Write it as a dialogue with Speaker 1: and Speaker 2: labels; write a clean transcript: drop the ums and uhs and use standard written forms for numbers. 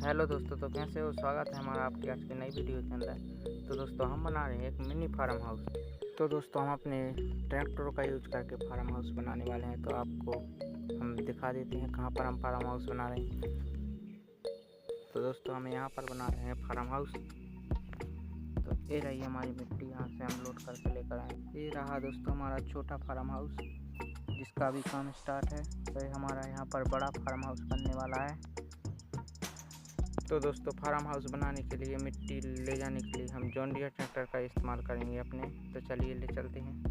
Speaker 1: Hello दोस्तों, तो कैसे हो। स्वागत है हमारा आपकी आज की नई वीडियो के अंदर। तो दोस्तों हम बना रहे हैं एक मिनी फार्म हाउस। तो दोस्तों हम अपने ट्रैक्टरों का यूज करके फार्म हाउस बनाने वाले हैं। तो आपको हम दिखा देते हैं कहाँ पर हम फार्म हाउस बना रहे हैं। तो दोस्तों हम यहाँ पर बना रहे हैं फार्म हाउस। तो ये रही हमारी मिट्टी, यहाँ से हम लोड करके लेकर आए। ये रहा दोस्तों हमारा छोटा फार्म हाउस जिसका अभी काम स्टार्ट है। तो हमारा यहाँ पर बड़ा फार्म हाउस बनने वाला है। तो दोस्तों फार्म हाउस बनाने के लिए मिट्टी ले जाने के लिए हम जॉन्डियर ट्रैक्टर का इस्तेमाल करेंगे अपने। तो चलिए ले चलते हैं।